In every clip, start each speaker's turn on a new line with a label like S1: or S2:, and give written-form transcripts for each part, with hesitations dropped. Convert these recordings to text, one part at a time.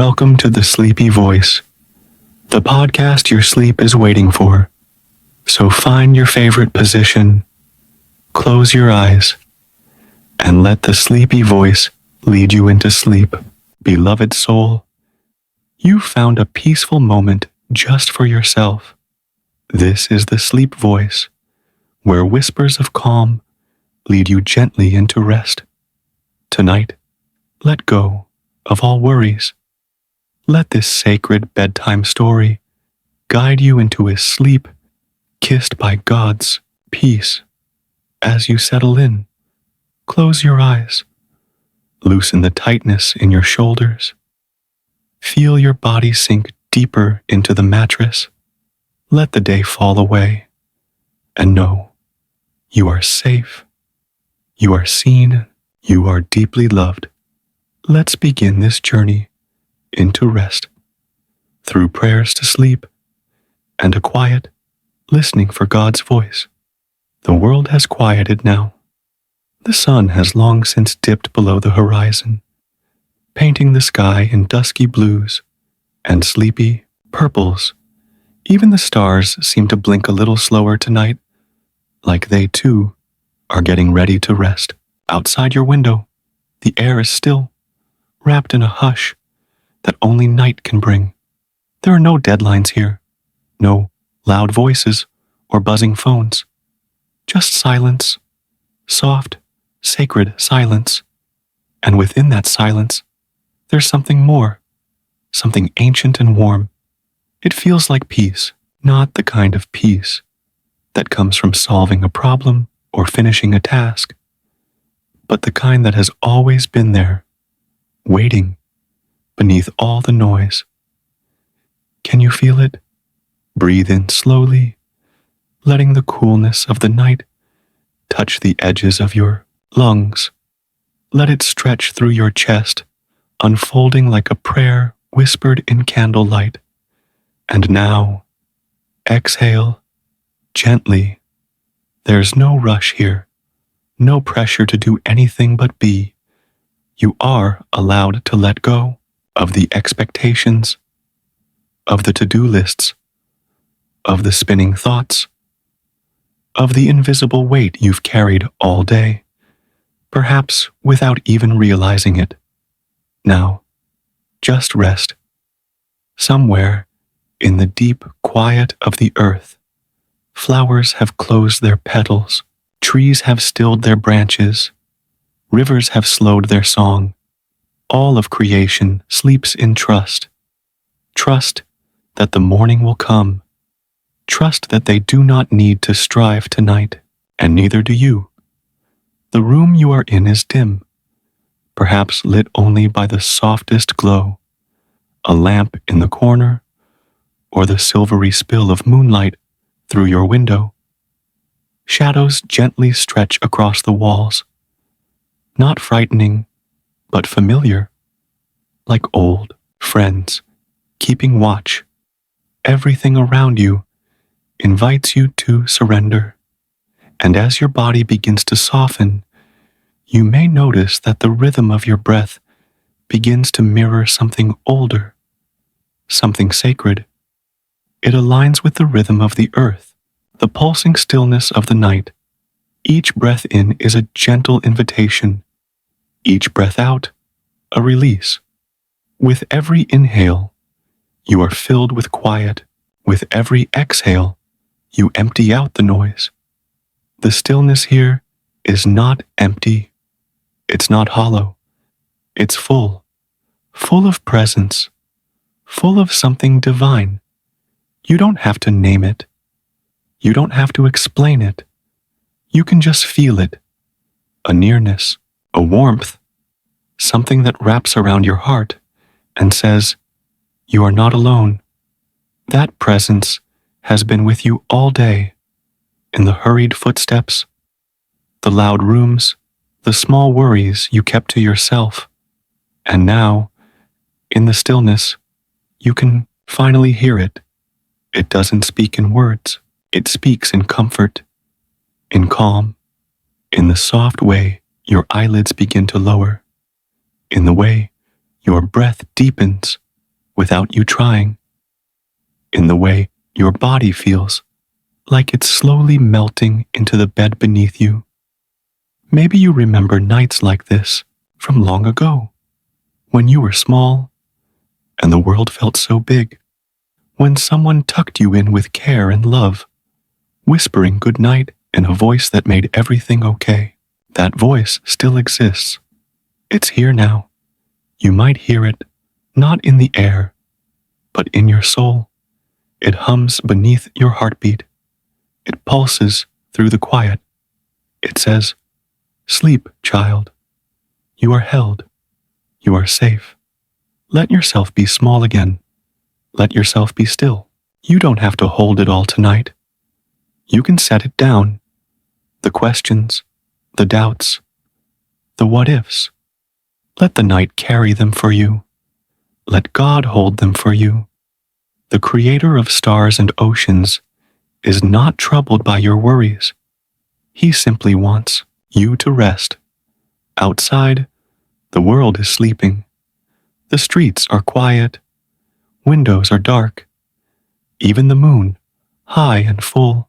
S1: Welcome to The Sleepy Voice, the podcast your sleep is waiting for. So find your favorite position, close your eyes, and let the sleepy voice lead you into sleep. Beloved soul, you found a peaceful moment just for yourself. This is the sleep voice, where whispers of calm lead you gently into rest. Tonight, let go of all worries. Let this sacred bedtime story guide you into a sleep kissed by God's peace. As you settle in, close your eyes, loosen the tightness in your shoulders. Feel your body sink deeper into the mattress. Let the day fall away, and know you are safe, you are seen, you are deeply loved. Let's begin this journey into rest through prayers to sleep and a quiet listening for God's voice. The world has quieted now. The sun has long since dipped below the horizon, painting the sky in dusky blues and sleepy purples. Even the stars seem to blink a little slower tonight, like they too are getting ready to rest. Outside your window, the air is still, wrapped in a hush that only night can bring. There are no deadlines here, no loud voices or buzzing phones, just silence, soft, sacred silence. And within that silence, there's something more, something ancient and warm. It feels like peace, not the kind of peace that comes from solving a problem or finishing a task, but the kind that has always been there, waiting beneath all the noise. Can you feel it? Breathe in slowly, letting the coolness of the night touch the edges of your lungs. Let it stretch through your chest, unfolding like a prayer whispered in candlelight. And now, exhale gently. There's no rush here, no pressure to do anything but be. You are allowed to let go of the expectations, of the to-do lists, of the spinning thoughts, of the invisible weight you've carried all day, perhaps without even realizing it. Now, just rest. Somewhere in the deep quiet of the earth, flowers have closed their petals, trees have stilled their branches, rivers have slowed their song. All of creation sleeps in trust. Trust that the morning will come. Trust that they do not need to strive tonight, and neither do you. The room you are in is dim, perhaps lit only by the softest glow, a lamp in the corner, or the silvery spill of moonlight through your window. Shadows gently stretch across the walls, not frightening, but familiar, like old friends keeping watch. Everything around you invites you to surrender, and as your body begins to soften, you may notice that the rhythm of your breath begins to mirror something older, something sacred. It aligns with the rhythm of the earth, the pulsing stillness of the night. Each breath in is a gentle invitation. Each breath out, a release. With every inhale, you are filled with quiet. With every exhale, you empty out the noise. The stillness here is not empty. It's not hollow. It's full, full of presence, full of something divine. You don't have to name it. You don't have to explain it. You can just feel it. A nearness, a warmth, something that wraps around your heart and says, you are not alone. That presence has been with you all day, in the hurried footsteps, the loud rooms, the small worries you kept to yourself. And now, in the stillness, you can finally hear it. It doesn't speak in words. It speaks in comfort, in calm, in the soft way your eyelids begin to lower, in the way your breath deepens without you trying, in the way your body feels, like it's slowly melting into the bed beneath you. Maybe you remember nights like this from long ago, when you were small and the world felt so big, when someone tucked you in with care and love, whispering goodnight in a voice that made everything okay. That voice still exists. It's here now. You might hear it, not in the air, but in your soul. It hums beneath your heartbeat. It pulses through the quiet. It says, "Sleep, child. You are held. You are safe. Let yourself be small again. Let yourself be still. You don't have to hold it all tonight. You can set it down. The questions, the doubts, the what ifs. Let the night carry them for you. Let God hold them for you. The creator of stars and oceans is not troubled by your worries. He simply wants you to rest. Outside, the world is sleeping. The streets are quiet. Windows are dark. Even the moon, high and full,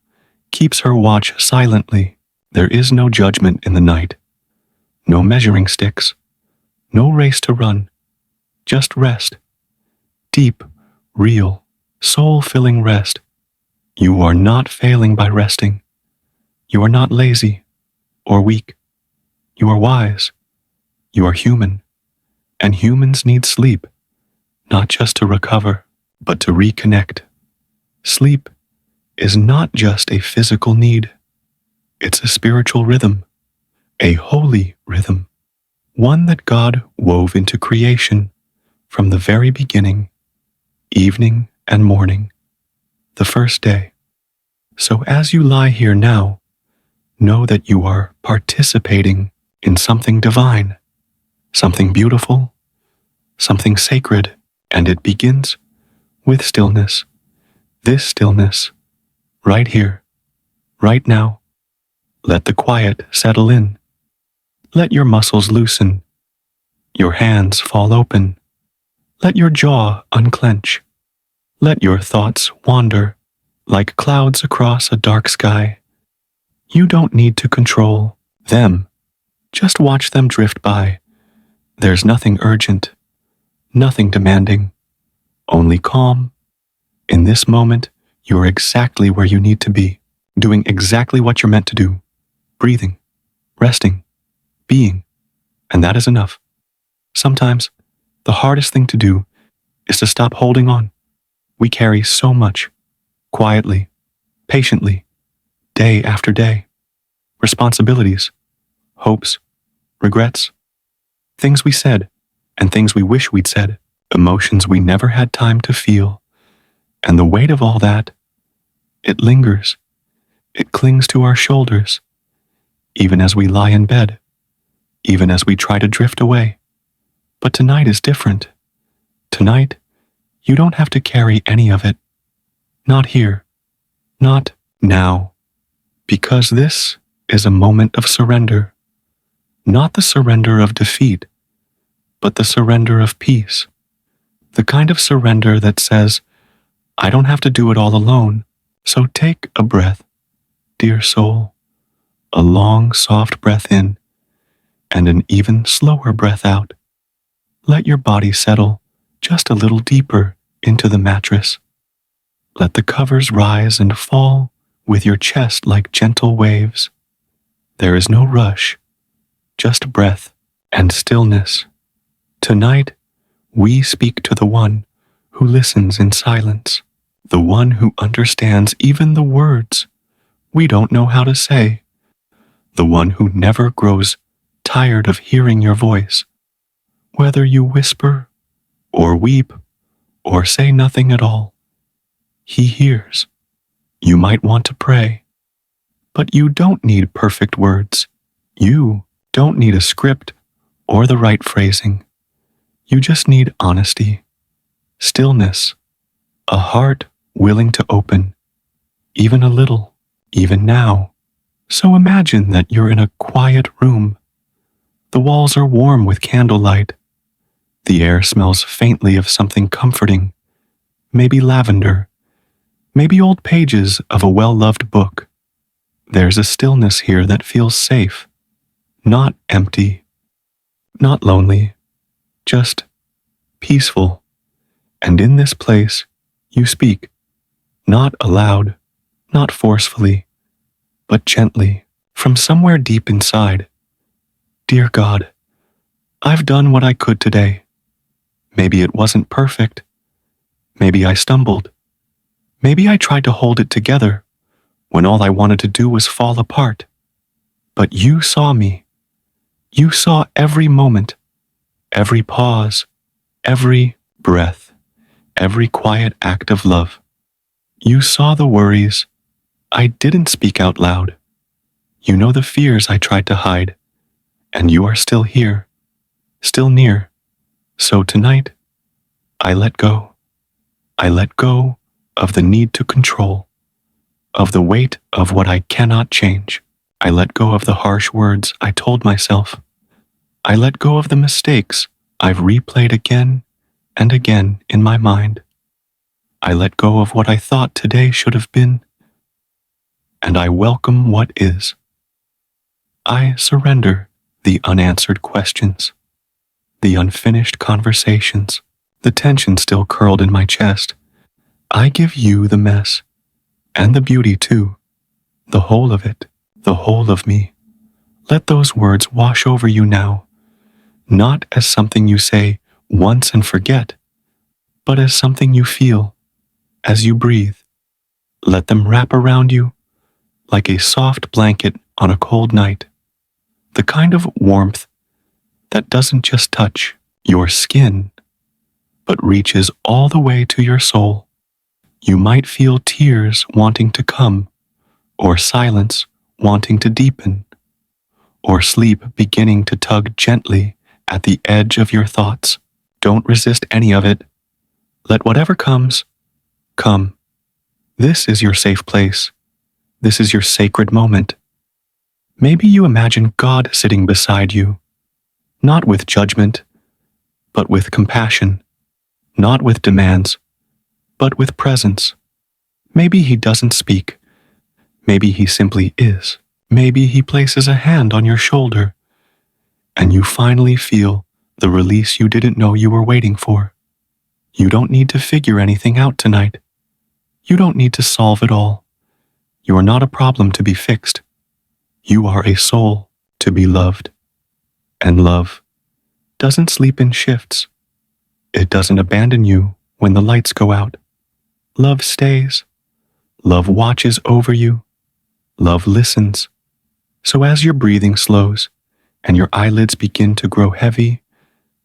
S1: keeps her watch silently. There is no judgment in the night. No measuring sticks. No race to run. Just rest. Deep, real, soul-filling rest. You are not failing by resting. You are not lazy or weak. You are wise. You are human. And humans need sleep, not just to recover, but to reconnect. Sleep is not just a physical need. It's a spiritual rhythm, a holy rhythm, one that God wove into creation from the very beginning, evening and morning, the first day. So as you lie here now, know that you are participating in something divine, something beautiful, something sacred, and it begins with stillness. This stillness, right here, right now. Let the quiet settle in. Let your muscles loosen, your hands fall open. Let your jaw unclench. Let your thoughts wander like clouds across a dark sky. You don't need to control them. Just watch them drift by. There's nothing urgent, nothing demanding, only calm. In this moment, you're exactly where you need to be, doing exactly what you're meant to do, breathing, resting, being, and that is enough. Sometimes, the hardest thing to do is to stop holding on. We carry so much, quietly, patiently, day after day. Responsibilities, hopes, regrets, things we said and things we wish we'd said, emotions we never had time to feel. And the weight of all that, it lingers. It clings to our shoulders, even as we lie in bed, even as we try to drift away. But tonight is different. Tonight, you don't have to carry any of it. Not here. Not now. Because this is a moment of surrender. Not the surrender of defeat, but the surrender of peace. The kind of surrender that says, I don't have to do it all alone, so take a breath, dear soul, a long, soft breath in, and an even slower breath out. Let your body settle just a little deeper into the mattress. Let the covers rise and fall with your chest like gentle waves. There is no rush, just breath and stillness. Tonight, we speak to the one who listens in silence, the one who understands even the words we don't know how to say, the one who never grows tired of hearing your voice. Whether you whisper or weep or say nothing at all, he hears. You might want to pray, but you don't need perfect words. You don't need a script or the right phrasing. You just need honesty, stillness, a heart willing to open, even a little, even now. So imagine that you're in a quiet room. The walls are warm with candlelight. The air smells faintly of something comforting, maybe lavender, maybe old pages of a well-loved book. There's a stillness here that feels safe, not empty, not lonely, just peaceful. And in this place, you speak, not aloud, not forcefully, but gently, from somewhere deep inside. Dear God, I've done what I could today. Maybe it wasn't perfect. Maybe I stumbled. Maybe I tried to hold it together when all I wanted to do was fall apart. But you saw me. You saw every moment, every pause, every breath, every quiet act of love. You saw the worries I didn't speak out loud. You know the fears I tried to hide, and you are still here, still near. So tonight, I let go. I let go of the need to control, of the weight of what I cannot change. I let go of the harsh words I told myself. I let go of the mistakes I've replayed again and again in my mind. I let go of what I thought today should have been, and I welcome what is. I surrender the unanswered questions, the unfinished conversations, the tension still curled in my chest. I give you the mess, and the beauty too, the whole of it, the whole of me. Let those words wash over you now, not as something you say once and forget, but as something you feel as you breathe. Let them wrap around you like a soft blanket on a cold night, the kind of warmth that doesn't just touch your skin, but reaches all the way to your soul. You might feel tears wanting to come, or silence wanting to deepen, or sleep beginning to tug gently at the edge of your thoughts. Don't resist any of it. Let whatever comes, come. This is your safe place. This is your sacred moment. Maybe you imagine God sitting beside you, not with judgment, but with compassion, not with demands, but with presence. Maybe he doesn't speak. Maybe he simply is. Maybe he places a hand on your shoulder, and you finally feel the release you didn't know you were waiting for. You don't need to figure anything out tonight. You don't need to solve it all. You are not a problem to be fixed. You are a soul to be loved. And love doesn't sleep in shifts. It doesn't abandon you when the lights go out. Love stays. Love watches over you. Love listens. So as your breathing slows and your eyelids begin to grow heavy,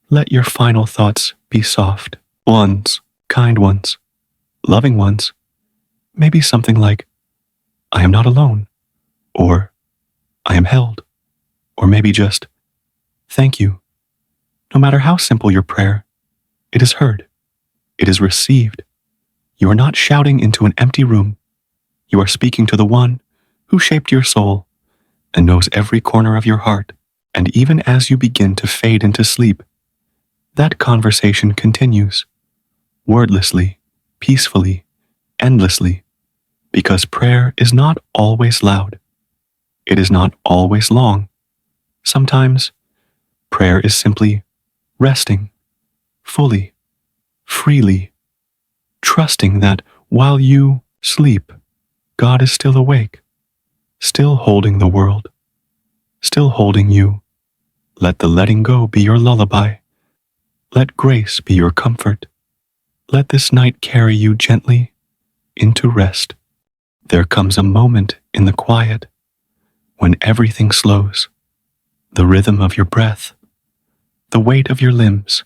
S1: let your final thoughts be soft ones, kind ones, loving ones. Maybe something like, I am not alone, or I am held, or maybe just, thank you. No matter how simple your prayer, it is heard. It is received. You are not shouting into an empty room. You are speaking to the one who shaped your soul and knows every corner of your heart. And even as you begin to fade into sleep, that conversation continues, wordlessly, peacefully, endlessly, because prayer is not always loud. It is not always long. Sometimes prayer is simply resting, fully, freely, trusting that while you sleep, God is still awake, still holding the world, still holding you. Let the letting go be your lullaby. Let grace be your comfort. Let this night carry you gently into rest. There comes a moment in the quiet when everything slows, the rhythm of your breath, the weight of your limbs,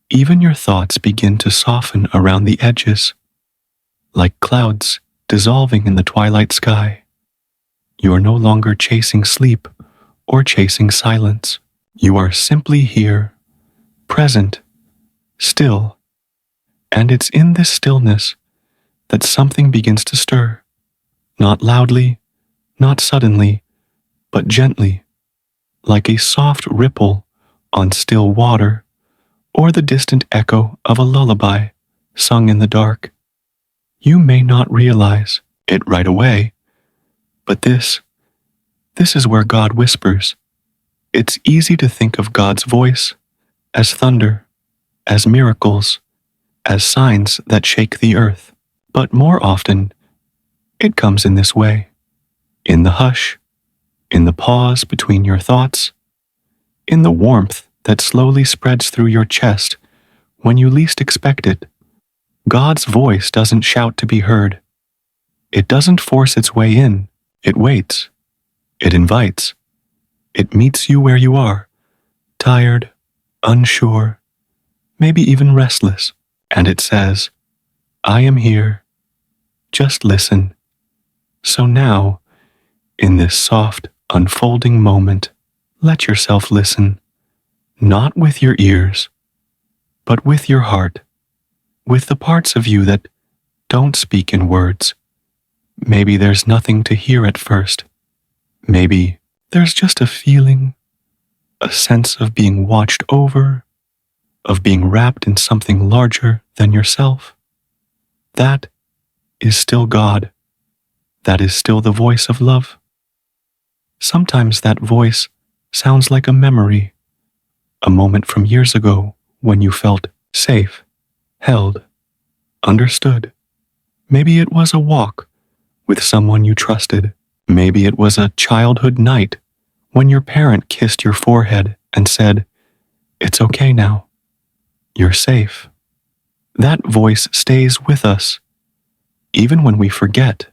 S1: even your thoughts begin to soften around the edges, like clouds dissolving in the twilight sky. You are no longer chasing sleep or chasing silence. You are simply here, present, still, and it's in this stillness that something begins to stir, not loudly, not suddenly, but gently, like a soft ripple on still water or the distant echo of a lullaby sung in the dark. You may not realize it right away, but this is where God whispers. It's easy to think of God's voice as thunder, as miracles, as signs that shake the earth. But more often, it comes in this way, in the hush, in the pause between your thoughts, in the warmth that slowly spreads through your chest when you least expect it. God's voice doesn't shout to be heard. It doesn't force its way in. It waits. It invites. It meets you where you are, tired, unsure, maybe even restless, and it says, I am here. Just listen. So now, in this soft, unfolding moment, let yourself listen, not with your ears, but with your heart, with the parts of you that don't speak in words. Maybe there's nothing to hear at first. Maybe there's just a feeling, a sense of being watched over, of being wrapped in something larger than yourself. That is still God. That is still the voice of love. Sometimes that voice sounds like a memory, a moment from years ago when you felt safe, held, understood. Maybe it was a walk with someone you trusted. Maybe it was a childhood night when your parent kissed your forehead and said, it's okay now. You're safe. That voice stays with us, even when we forget.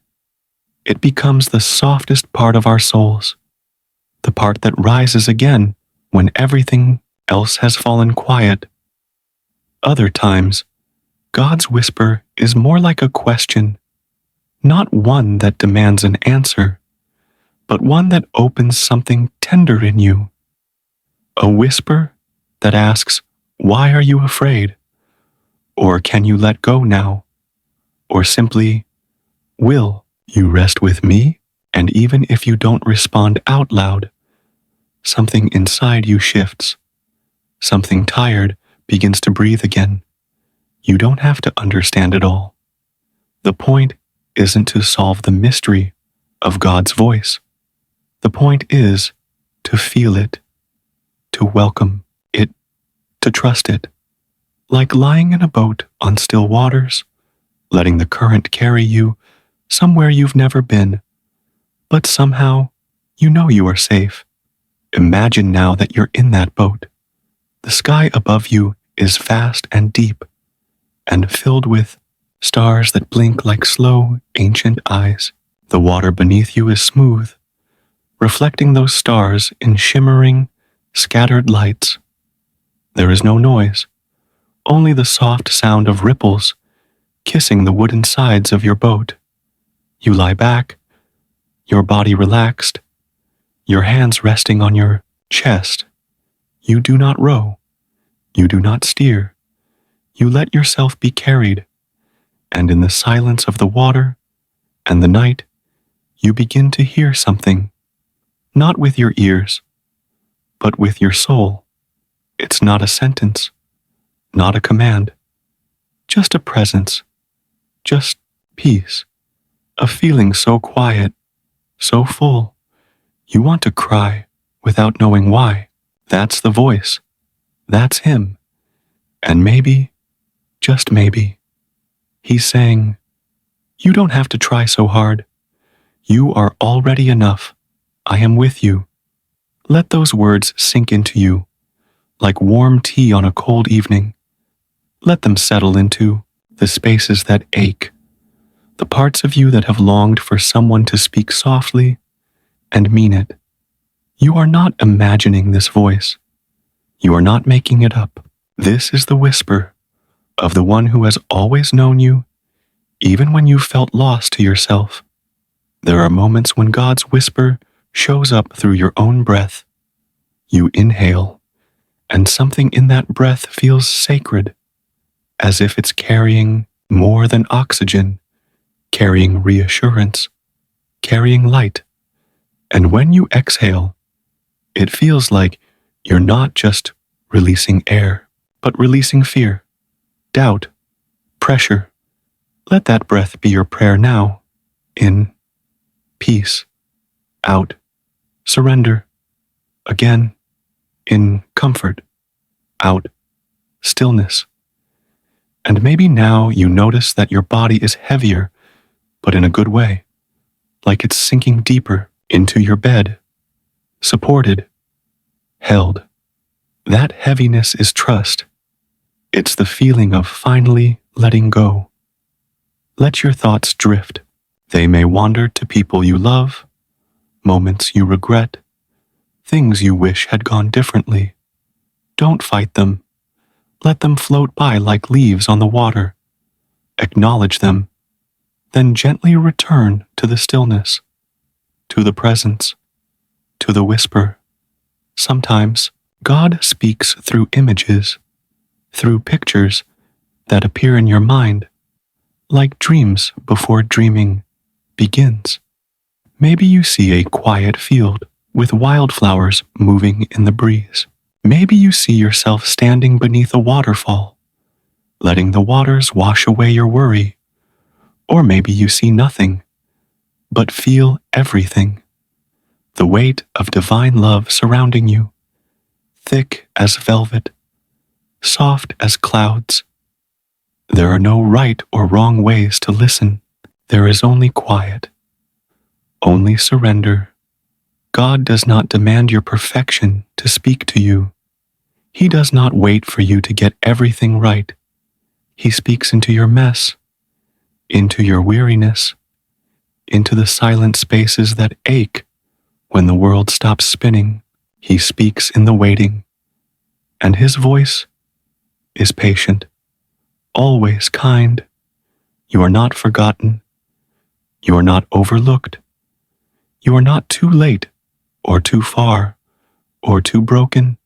S1: It becomes the softest part of our souls, the part that rises again when everything else has fallen quiet. Other times, God's whisper is more like a question, not one that demands an answer, but one that opens something tender in you. A whisper that asks, why are you afraid? Or can you let go now? Or simply, will you rest with me? And even if you don't respond out loud, something inside you shifts. Something tired begins to breathe again. You don't have to understand it all. The point isn't to solve the mystery of God's voice. The point is to feel it, to welcome it, to trust it. Like lying in a boat on still waters, letting the current carry you somewhere you've never been, but somehow you know you are safe. Imagine now that you're in that boat. The sky above you is vast and deep, and filled with stars that blink like slow, ancient eyes. The water beneath you is smooth, reflecting those stars in shimmering, scattered lights. There is no noise, only the soft sound of ripples kissing the wooden sides of your boat. You lie back, your body relaxed, your hands resting on your chest. You do not row. You do not steer. You let yourself be carried, and in the silence of the water and the night, you begin to hear something, not with your ears, but with your soul. It's not a sentence, not a command, just a presence, just peace, a feeling so quiet, so full, you want to cry without knowing why. That's the voice. That's him. And maybe, just maybe, he's saying, you don't have to try so hard. You are already enough. I am with you. Let those words sink into you, like warm tea on a cold evening. Let them settle into the spaces that ache, the parts of you that have longed for someone to speak softly and mean it. You are not imagining this voice. You are not making it up. This is the whisper of the one who has always known you, even when you felt lost to yourself. There are moments when God's whisper shows up through your own breath. You inhale, and something in that breath feels sacred, as if it's carrying more than oxygen, carrying reassurance, carrying light. And when you exhale, it feels like you're not just releasing air. but releasing fear, doubt, pressure. Let that breath be your prayer now. In, peace. Out, surrender. Again, in, comfort. Out, stillness. And maybe now you notice that your body is heavier, but in a good way, like it's sinking deeper into your bed, supported, held. That heaviness is trust. It's the feeling of finally letting go. Let your thoughts drift. They may wander to people you love, moments you regret, things you wish had gone differently. Don't fight them. Let them float by like leaves on the water. Acknowledge them, then gently return to the stillness, to the presence, to the whisper. Sometimes God speaks through images, through pictures that appear in your mind, like dreams before dreaming begins. Maybe you see a quiet field with wildflowers moving in the breeze. Maybe you see yourself standing beneath a waterfall, letting the waters wash away your worry. Or maybe you see nothing, but feel everything. The weight of divine love surrounding you, thick as velvet, soft as clouds. There are no right or wrong ways to listen. There is only quiet, only surrender. God does not demand your perfection to speak to you. He does not wait for you to get everything right. He speaks into your mess, into your weariness, into the silent spaces that ache when the world stops spinning. He speaks in the waiting, and his voice is patient, always kind. You are not forgotten. You are not overlooked. You are not too late or too far or too broken.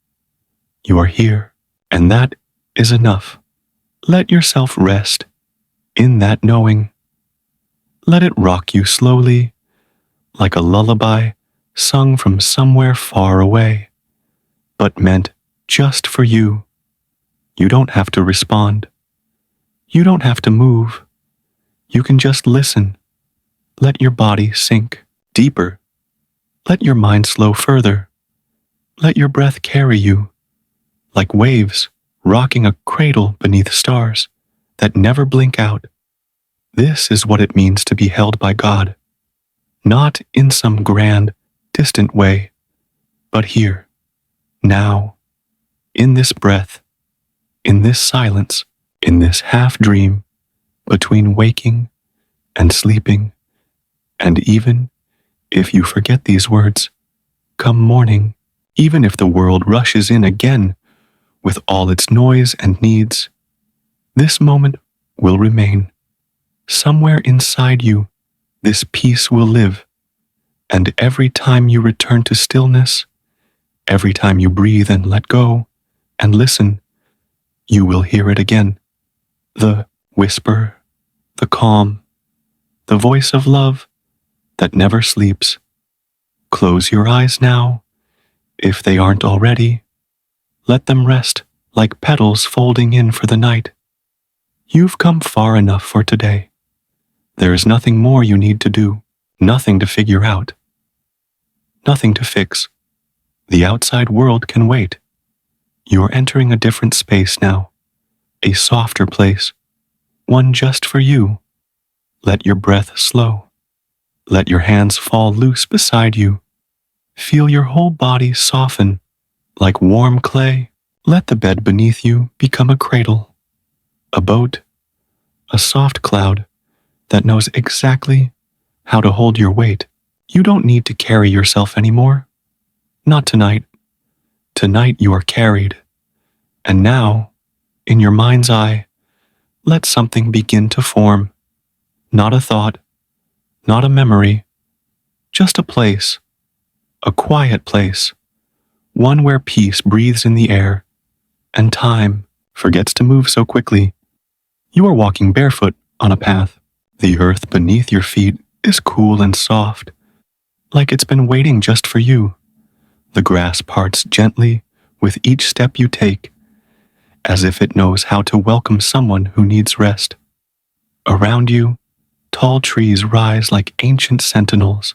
S1: You are here, and that is enough. Let yourself rest in that knowing. Let it rock you slowly, like a lullaby sung from somewhere far away, but meant just for you. You don't have to respond. You don't have to move. You can just listen. Let your body sink deeper. Let your mind slow further. Let your breath carry you, like waves rocking a cradle beneath stars that never blink out. This is what it means to be held by God, not in some grand, distant way, but here, now, in this breath, in this silence, in this half-dream, between waking and sleeping. And even if you forget these words, come morning, even if the world rushes in again with all its noise and needs, this moment will remain. Somewhere inside you, this peace will live. And every time you return to stillness, every time you breathe and let go and listen, you will hear it again. The whisper, the calm, the voice of love that never sleeps. Close your eyes now, if they aren't already. Let them rest like petals folding in for the night. You've come far enough for today. There is nothing more you need to do, nothing to figure out, nothing to fix. The outside world can wait. You're entering a different space now, a softer place, one just for you. Let your breath slow. Let your hands fall loose beside you. Feel your whole body soften like warm clay. Let the bed beneath you become a cradle, a boat, a soft cloud that knows exactly how to hold your weight. You don't need to carry yourself anymore. Not tonight. Tonight you are carried. And now, in your mind's eye, let something begin to form. Not a thought, not a memory, just a place, a quiet place, one where peace breathes in the air and time forgets to move so quickly. You are walking barefoot on a path. The earth beneath your feet is cool and soft, like it's been waiting just for you. The grass parts gently with each step you take, as if it knows how to welcome someone who needs rest. Around you, tall trees rise like ancient sentinels,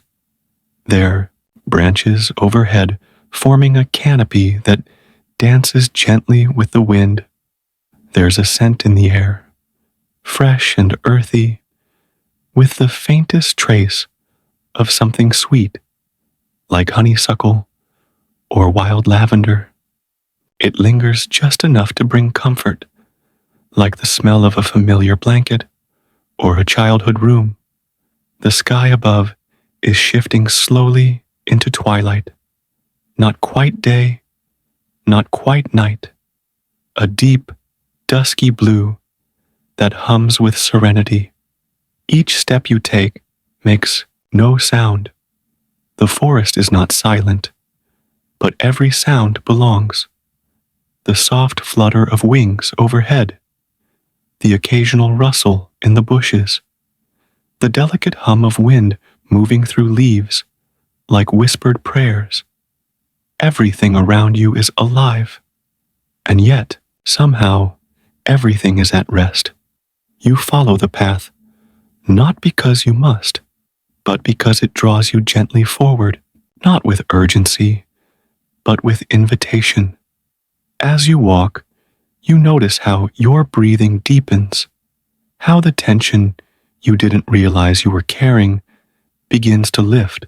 S1: their branches overhead forming a canopy that dances gently with the wind. There's a scent in the air, fresh and earthy, with the faintest trace of something sweet, like honeysuckle or wild lavender. It lingers just enough to bring comfort, like the smell of a familiar blanket or a childhood room. The sky above is shifting slowly into twilight. Not quite day, not quite night. A deep, dusky blue that hums with serenity. Each step you take makes no sound. The forest is not silent, but every sound belongs. The soft flutter of wings overhead, the occasional rustle in the bushes, the delicate hum of wind moving through leaves like whispered prayers. Everything around you is alive, and yet, somehow, everything is at rest. You follow the path, not because you must, but because it draws you gently forward, not with urgency, but with invitation. As you walk, you notice how your breathing deepens, how the tension you didn't realize you were carrying begins to lift,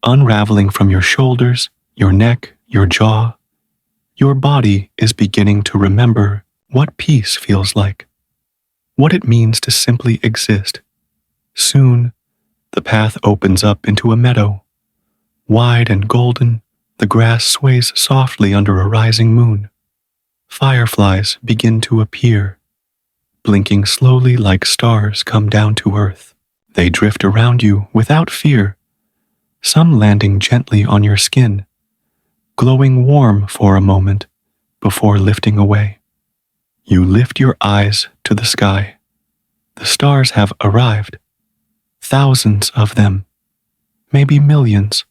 S1: unraveling from your shoulders, your neck, your jaw. Your body is beginning to remember what peace feels like, what it means to simply exist. Soon, the path opens up into a meadow. Wide and golden, the grass sways softly under a rising moon. Fireflies begin to appear, blinking slowly like stars come down to earth. They drift around you without fear, some landing gently on your skin, glowing warm for a moment before lifting away. You lift your eyes to the sky. The stars have arrived, thousands of them, maybe millions,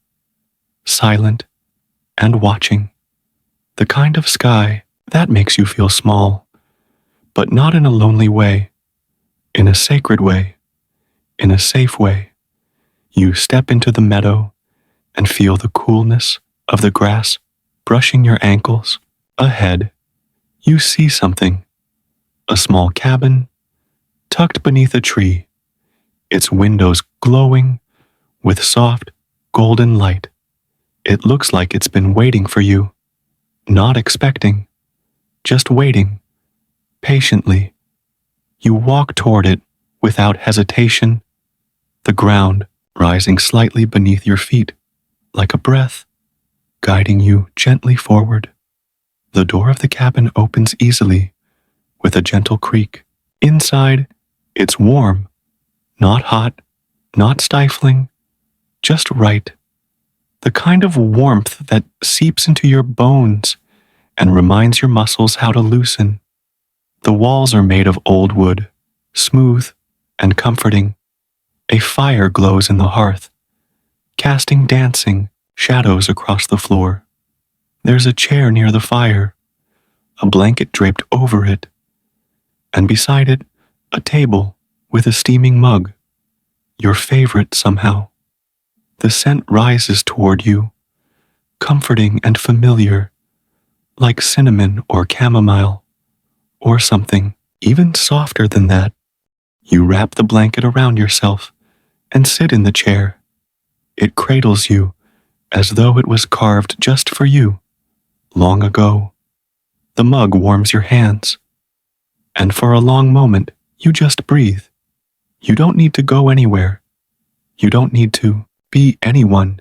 S1: silent and watching. The kind of sky that makes you feel small, but not in a lonely way, in a sacred way, in a safe way. You step into the meadow and feel the coolness of the grass brushing your ankles. Ahead, you see something, a small cabin tucked beneath a tree, its windows glowing with soft, golden light. It looks like it's been waiting for you, not expecting, just waiting, patiently. You walk toward it without hesitation, the ground rising slightly beneath your feet, like a breath, guiding you gently forward. The door of the cabin opens easily, with a gentle creak. Inside, it's warm, not hot, not stifling, just right. The kind of warmth that seeps into your bones and reminds your muscles how to loosen. The walls are made of old wood, smooth and comforting. A fire glows in the hearth, casting dancing shadows across the floor. There's a chair near the fire, a blanket draped over it, and beside it, a table with a steaming mug, your favorite somehow. The scent rises toward you, comforting and familiar, like cinnamon or chamomile, or something even softer than that. You wrap the blanket around yourself and sit in the chair. It cradles you as though it was carved just for you, long ago. The mug warms your hands, and for a long moment, you just breathe. You don't need to go anywhere. You don't need to be anyone.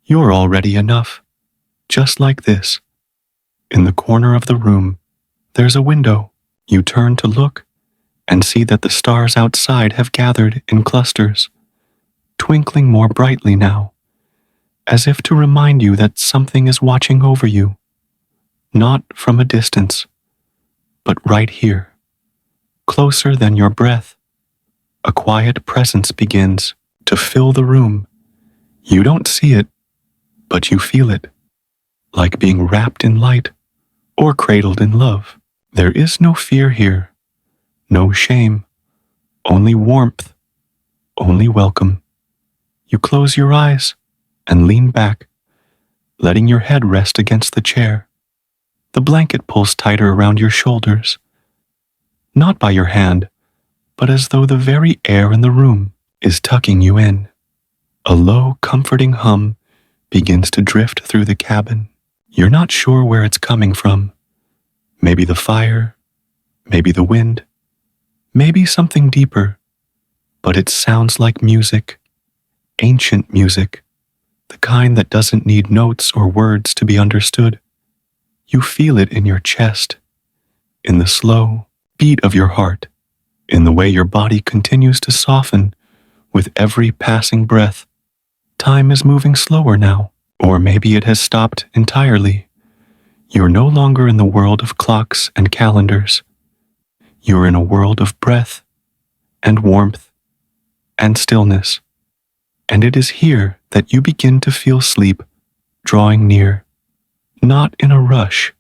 S1: You're already enough, just like this. In the corner of the room, there's a window. You turn to look and see that the stars outside have gathered in clusters, twinkling more brightly now, as if to remind you that something is watching over you, not from a distance, but right here, closer than your breath. A quiet presence begins to fill the room. You don't see it, but you feel it, like being wrapped in light or cradled in love. There is no fear here, no shame, only warmth, only welcome. You close your eyes and lean back, letting your head rest against the chair. The blanket pulls tighter around your shoulders, not by your hand, but as though the very air in the room is tucking you in. A low, comforting hum begins to drift through the cabin. You're not sure where it's coming from. Maybe the fire, maybe the wind, maybe something deeper, but it sounds like music, ancient music, the kind that doesn't need notes or words to be understood. You feel it in your chest, in the slow beat of your heart, in the way your body continues to soften with every passing breath. Time is moving slower now, or maybe it has stopped entirely. You're no longer in the world of clocks and calendars. You're in a world of breath and warmth and stillness. And it is here that you begin to feel sleep drawing near, not in a rush,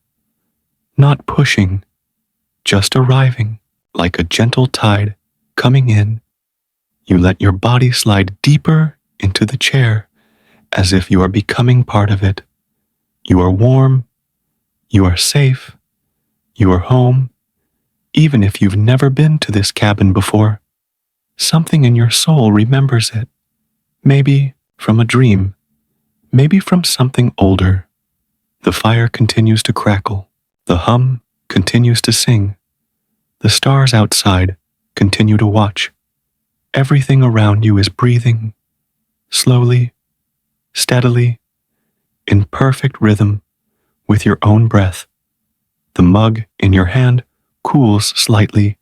S1: not pushing, just arriving like a gentle tide coming in. You let your body slide deeper into the chair as if you are becoming part of it. You are warm, you are safe, you are home, even if you've never been to this cabin before. Something in your soul remembers it, maybe from a dream, maybe from something older. The fire continues to crackle, the hum continues to sing, the stars outside continue to watch. Everything around you is breathing, slowly, steadily, in perfect rhythm with your own breath. The mug in your hand cools slightly,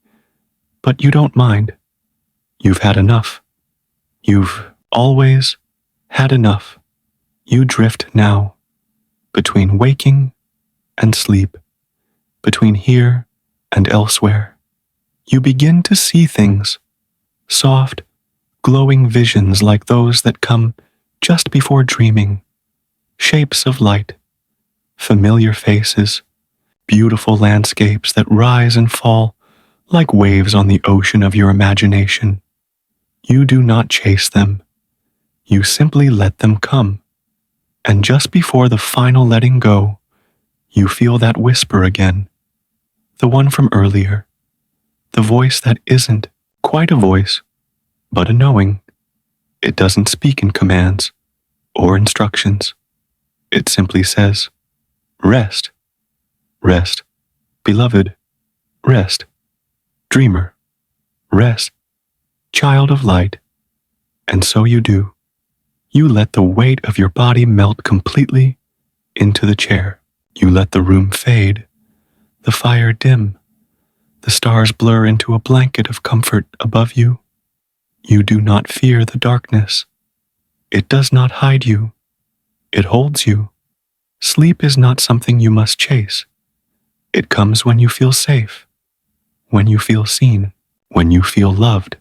S1: but you don't mind. You've had enough. You've always had enough. You drift now, between waking and sleep, between here and elsewhere. You begin to see things, soft, glowing visions like those that come just before dreaming, shapes of light, familiar faces, beautiful landscapes that rise and fall like waves on the ocean of your imagination. You do not chase them. You simply let them come. And just before the final letting go, you feel that whisper again, the one from earlier, the voice that isn't quite a voice, but a knowing. It doesn't speak in commands or instructions. It simply says, rest, rest, beloved, rest, dreamer, rest, child of light. And so you do. You let the weight of your body melt completely into the chair. You let the room fade, the fire dim, the stars blur into a blanket of comfort above you. You do not fear the darkness. It does not hide you. It holds you. Sleep is not something you must chase. It comes when you feel safe, when you feel seen, when you feel loved.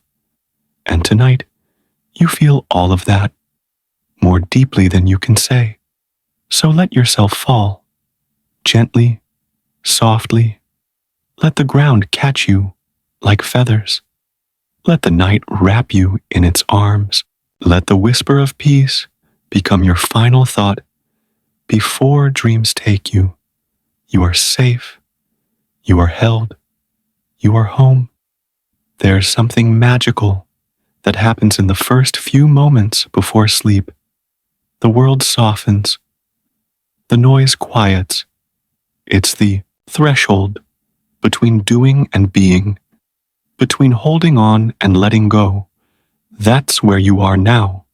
S1: And tonight, you feel all of that, more deeply than you can say. So let yourself fall, gently, softly. Let the ground catch you like feathers. Let the night wrap you in its arms. Let the whisper of peace become your final thought before dreams take you. You are safe. You are held. You are home. There's something magical that happens in the first few moments before sleep. The world softens. The noise quiets. It's the threshold between doing and being, between holding on and letting go. That's where you are now,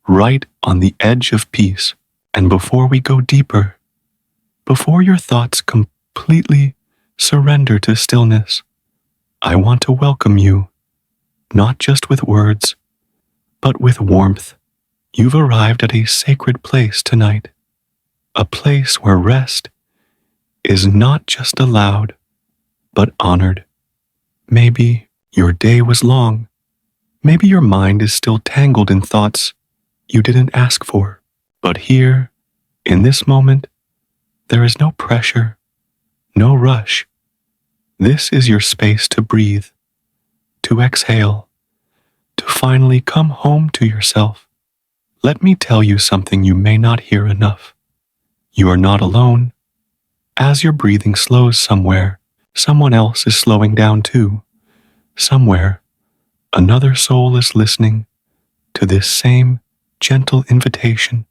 S1: right on the edge of peace. And before we go deeper, before your thoughts completely surrender to stillness, I want to welcome you, not just with words, but with warmth. You've arrived at a sacred place tonight, a place where rest is not just allowed, but honored. Maybe your day was long. Maybe your mind is still tangled in thoughts you didn't ask for. But here, in this moment, there is no pressure, no rush, This is your space to breathe, to exhale, to finally come home to yourself. Let me tell you something you may not hear enough. You are not alone. As your breathing slows somewhere, someone else is slowing down too. Somewhere, another soul is listening to this same gentle invitation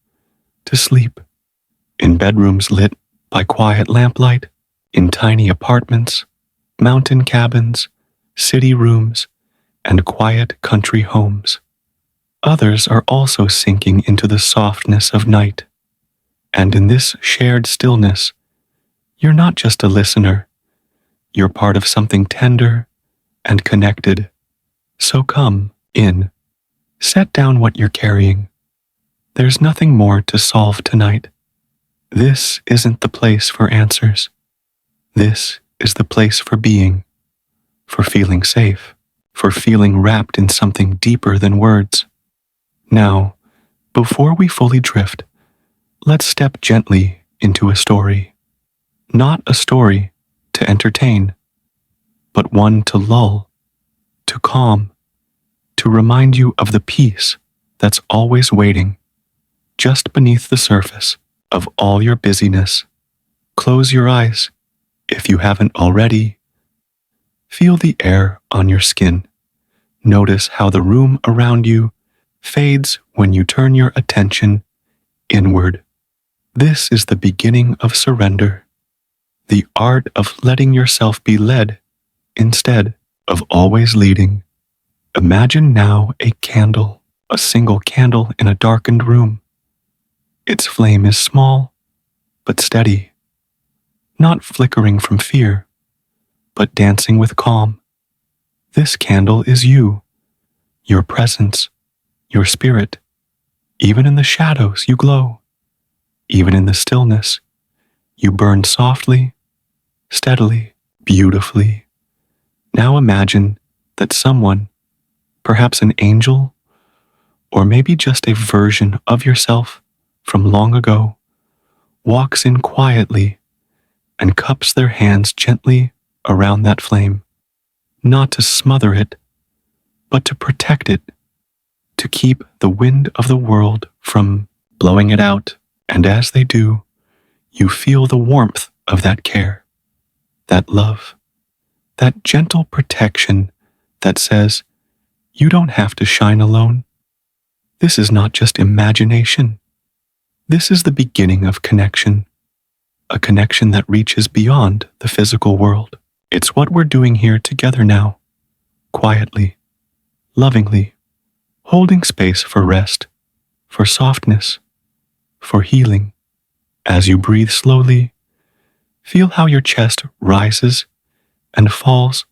S1: to sleep. In bedrooms lit by quiet lamplight, in tiny apartments, mountain cabins, city rooms, and quiet country homes. Others are also sinking into the softness of night. And in this shared stillness, you're not just a listener, you're part of something tender and connected. So come in, set down what you're carrying. There's nothing more to solve tonight. This isn't the place for answers. This is the place for being, for feeling safe, for feeling wrapped in something deeper than words. Now, before we fully drift, let's step gently into a story. Not a story to entertain, but one to lull, to calm, to remind you of the peace that's always waiting just beneath the surface of all your busyness. Close your eyes if you haven't already. Feel the air on your skin. Notice how the room around you fades when you turn your attention inward. This is the beginning of surrender, the art of letting yourself be led instead of always leading. Imagine now a candle, a single candle in a darkened room. Its flame is small, but steady, not flickering from fear, but dancing with calm. This candle is you, your presence, your spirit. Even in the shadows, you glow. Even in the stillness, you burn softly, steadily, beautifully. Now imagine that someone, perhaps an angel, or maybe just a version of yourself from long ago, walks in quietly and cups their hands gently around that flame, not to smother it, but to protect it, to keep the wind of the world from blowing it out. And as they do, you feel the warmth of that care, that love, that gentle protection that says, you don't have to shine alone. This is not just imagination. This is the beginning of connection, a connection that reaches beyond the physical world. It's what we're doing here together now, quietly, lovingly, holding space for rest, for softness, for healing. As you breathe slowly, feel how your chest rises and falls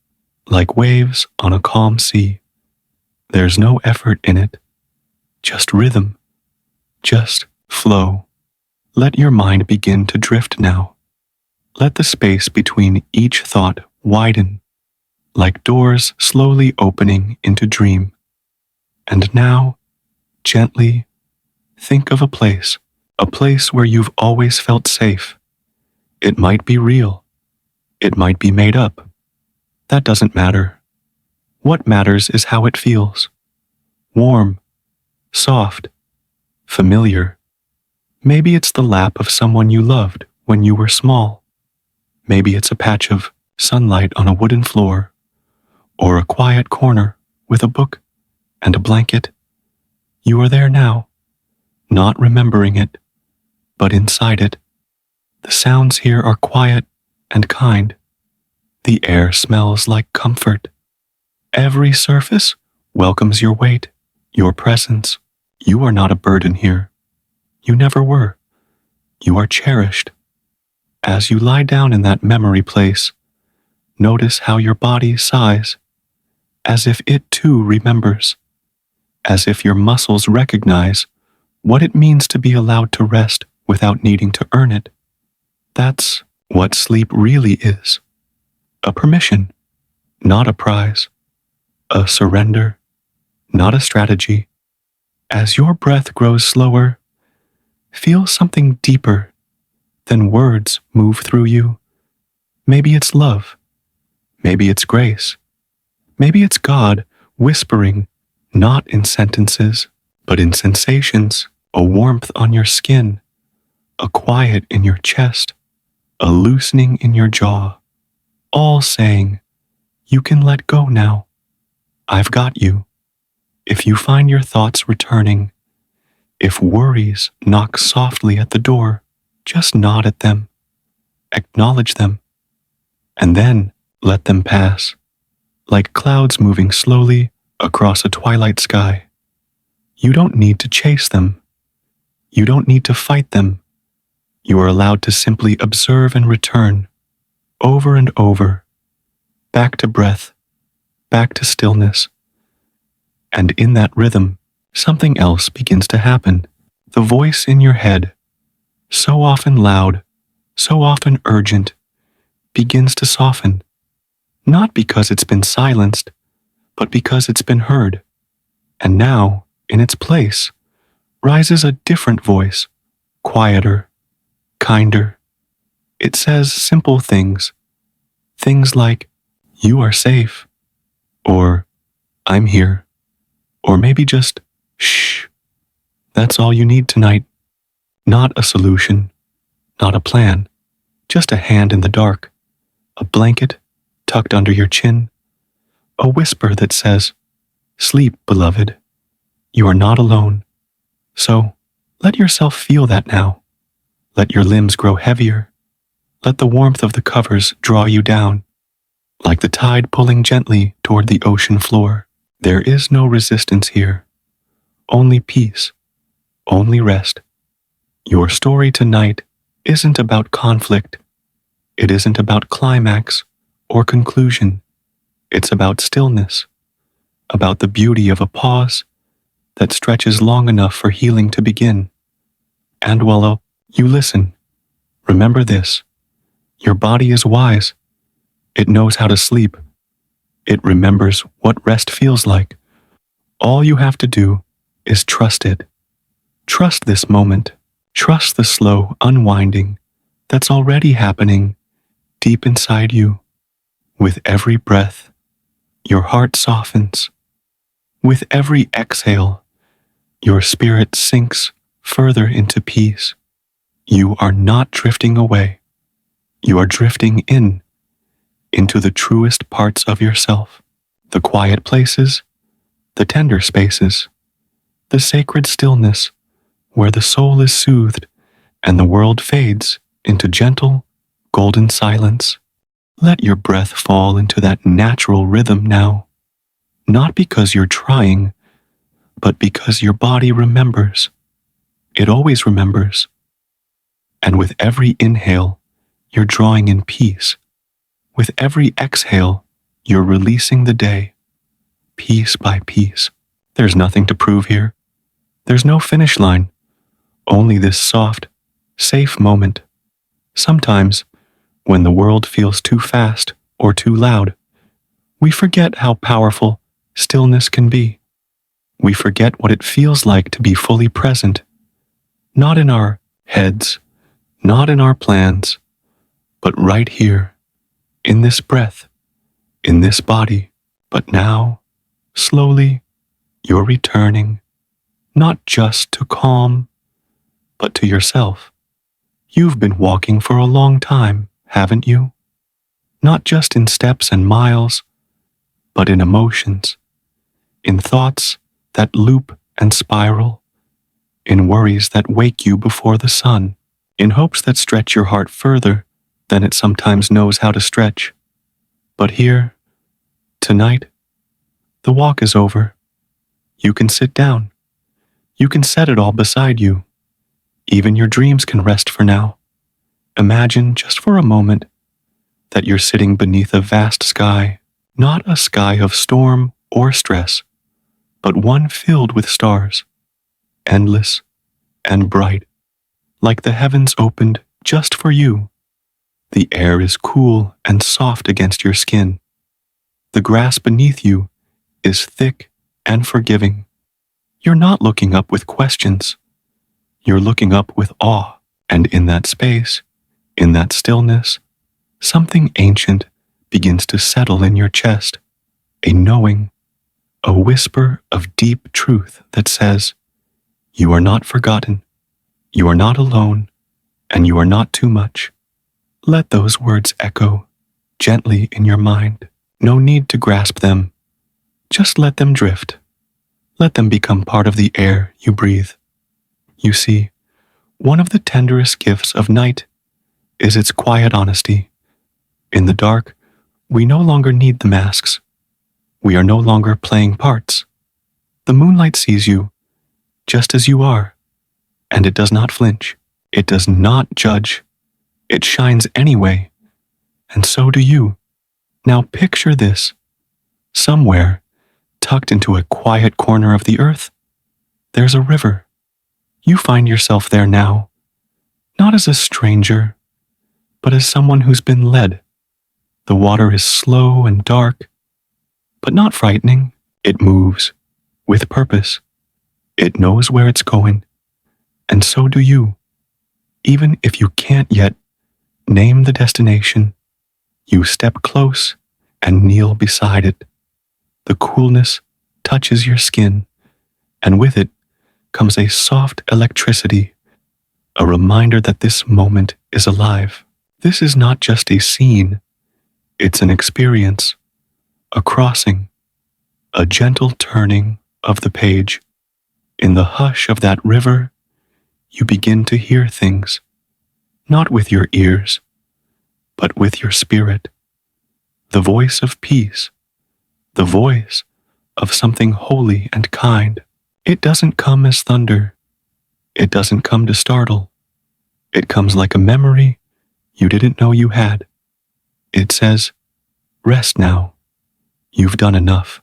S1: like waves on a calm sea. There's no effort in it, just rhythm, just flow. Let your mind begin to drift now. Let the space between each thought widen, like doors slowly opening into dream. And now, gently, think of a place where you've always felt safe. It might be real. It might be made up. That doesn't matter. What matters is how it feels. Warm, soft, familiar. Maybe it's the lap of someone you loved when you were small. Maybe it's a patch of sunlight on a wooden floor, or a quiet corner with a book and a blanket. You are there now, not remembering it, but inside it. The sounds here are quiet and kind. The air smells like comfort. Every surface welcomes your weight, your presence. You are not a burden here. You never were. You are cherished. As you lie down in that memory place, notice how your body sighs, as if it too remembers, as if your muscles recognize what it means to be allowed to rest without needing to earn it. That's what sleep really is. A permission, not a prize. A surrender, not a strategy. As your breath grows slower, feel something deeper than words move through you. Maybe it's love. Maybe it's grace. Maybe it's God whispering, not in sentences, but in sensations, a warmth on your skin, a quiet in your chest, a loosening in your jaw, all saying, you can let go now. I've got you. If you find your thoughts returning, if worries knock softly at the door, just nod at them, acknowledge them, and then let them pass, like clouds moving slowly across a twilight sky. You don't need to chase them. You don't need to fight them. You are allowed to simply observe and return, over and over, back to breath, back to stillness. And in that rhythm, something else begins to happen. The voice in your head, so often loud, so often urgent, begins to soften. Not because it's been silenced, but because it's been heard. And now, in its place, rises a different voice, quieter, kinder. It says simple things. Things like, you are safe, or I'm here, or maybe just, shh. That's all you need tonight. Not a solution, not a plan, just a hand in the dark, a blanket tucked under your chin, a whisper that says, sleep, beloved. You are not alone. So let yourself feel that now. Let your limbs grow heavier. Let the warmth of the covers draw you down, like the tide pulling gently toward the ocean floor. There is no resistance here, only peace, only rest. Your story tonight isn't about conflict. It isn't about climax or conclusion. It's about stillness, about the beauty of a pause that stretches long enough for healing to begin. And while you listen, remember this. Your body is wise. It knows how to sleep. It remembers what rest feels like. All you have to do is trust it. Trust this moment. Trust the slow unwinding that's already happening deep inside you. With every breath, your heart softens. With every exhale, your spirit sinks further into peace. You are not drifting away. You are drifting into the truest parts of yourself, the quiet places, the tender spaces, the sacred stillness where the soul is soothed and the world fades into gentle, golden silence. Let your breath fall into that natural rhythm now, not because you're trying, but because your body remembers. It always remembers. And with every inhale, you're drawing in peace. With every exhale, you're releasing the day, piece by piece. There's nothing to prove here. There's no finish line, only this soft, safe moment. Sometimes, when the world feels too fast or too loud, we forget how powerful stillness can be. We forget what it feels like to be fully present, not in our heads, not in our plans, but right here, in this breath, in this body. But now, slowly, you're returning, not just to calm, but to yourself. You've been walking for a long time, haven't you? Not just in steps and miles, but in emotions, in thoughts that loop and spiral, in worries that wake you before the sun, in hopes that stretch your heart further than it sometimes knows how to stretch. But here, tonight, the walk is over. You can sit down. You can set it all beside you. Even your dreams can rest for now. Imagine just for a moment that you're sitting beneath a vast sky, not a sky of storm or stress, but one filled with stars, endless and bright, like the heavens opened just for you. The air is cool and soft against your skin. The grass beneath you is thick and forgiving. You're not looking up with questions. You're looking up with awe, and in that space, in that stillness, something ancient begins to settle in your chest, a knowing, a whisper of deep truth that says, you are not forgotten, you are not alone, and you are not too much. Let those words echo gently in your mind. No need to grasp them. Just let them drift. Let them become part of the air you breathe. You see, one of the tenderest gifts of night is its quiet honesty. In the dark, we no longer need the masks. We are no longer playing parts. The moonlight sees you just as you are, and it does not flinch. It does not judge. It shines anyway, and so do you. Now picture this. Somewhere, tucked into a quiet corner of the earth, there's a river. You find yourself there now, not as a stranger, but as someone who's been led. The water is slow and dark, but not frightening. It moves with purpose. It knows where it's going, and so do you. Even if you can't yet name the destination, you step close and kneel beside it. The coolness touches your skin, and with it comes a soft electricity, a reminder that this moment is alive. This is not just a scene, it's an experience, a crossing, a gentle turning of the page. In the hush of that river, you begin to hear things, not with your ears, but with your spirit. The voice of peace, the voice of something holy and kind. It doesn't come as thunder. It doesn't come to startle. It comes like a memory you didn't know you had. It says, rest now. You've done enough.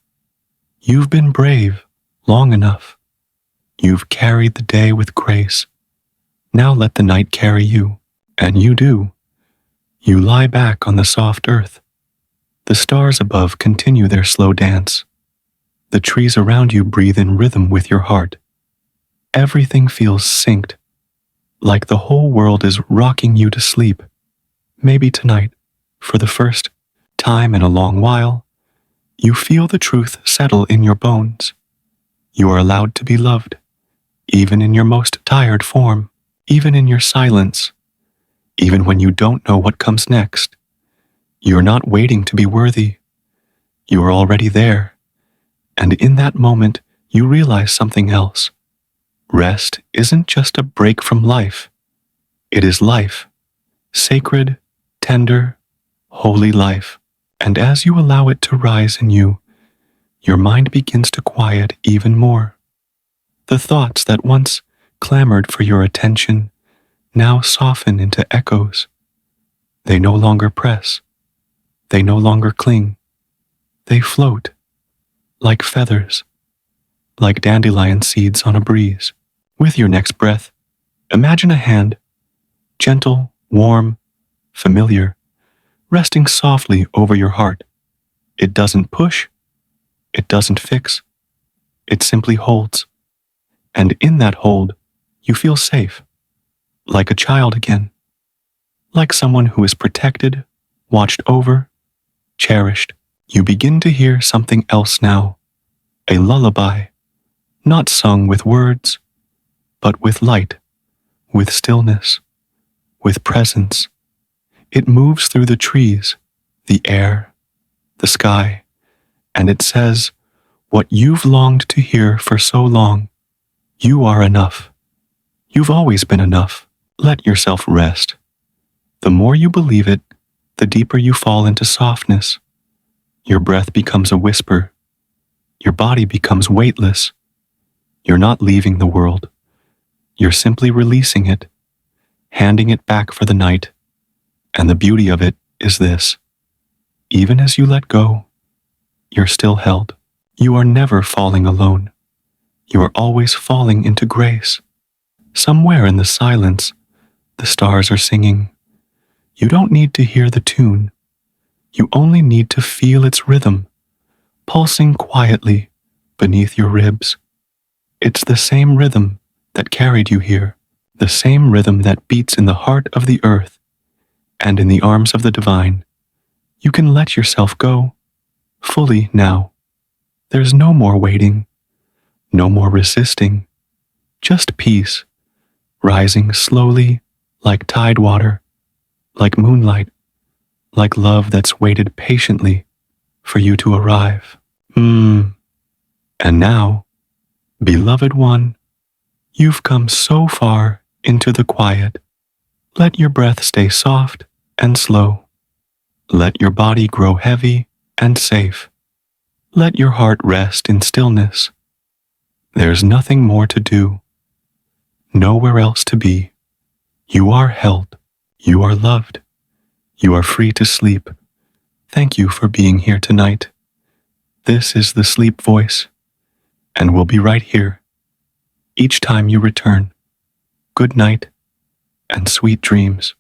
S1: You've been brave long enough. You've carried the day with grace. Now let the night carry you. And you do. You lie back on the soft earth. The stars above continue their slow dance. The trees around you breathe in rhythm with your heart. Everything feels synced, like the whole world is rocking you to sleep. Maybe tonight, for the first time in a long while, you feel the truth settle in your bones. You are allowed to be loved, even in your most tired form, even in your silence, even when you don't know what comes next. You're not waiting to be worthy. You are already there. And in that moment, you realize something else. Rest isn't just a break from life. It is life. Sacred, tender, holy life. And as you allow it to rise in you, your mind begins to quiet even more. The thoughts that once clamored for your attention now soften into echoes. They no longer press. They no longer cling. They float, like feathers, like dandelion seeds on a breeze. With your next breath, imagine a hand, gentle, warm, familiar, resting softly over your heart. It doesn't push, it doesn't fix, it simply holds. And in that hold, you feel safe, like a child again, like someone who is protected, watched over, cherished. You begin to hear something else now, a lullaby, not sung with words, but with light, with stillness, with presence. It moves through the trees, the air, the sky, and it says what you've longed to hear for so long. You are enough. You've always been enough. Let yourself rest. The more you believe it, the deeper you fall into softness. Your breath becomes a whisper. Your body becomes weightless. You're not leaving the world. You're simply releasing it, handing it back for the night. And the beauty of it is this. Even as you let go, you're still held. You are never falling alone. You are always falling into grace. Somewhere in the silence, the stars are singing. You don't need to hear the tune. You only need to feel its rhythm, pulsing quietly beneath your ribs. It's the same rhythm that carried you here, the same rhythm that beats in the heart of the earth and in the arms of the divine. You can let yourself go fully now. There's no more waiting, no more resisting, just peace, rising slowly like tide water, like moonlight, like love that's waited patiently for you to arrive. And now, beloved one, you've come so far into the quiet. Let your breath stay soft and slow. Let your body grow heavy and safe. Let your heart rest in stillness. There's nothing more to do, nowhere else to be. You are held. You are loved. You are free to sleep. Thank you for being here tonight. This is the Sleep Voice, and we'll be right here each time you return. Good night and sweet dreams.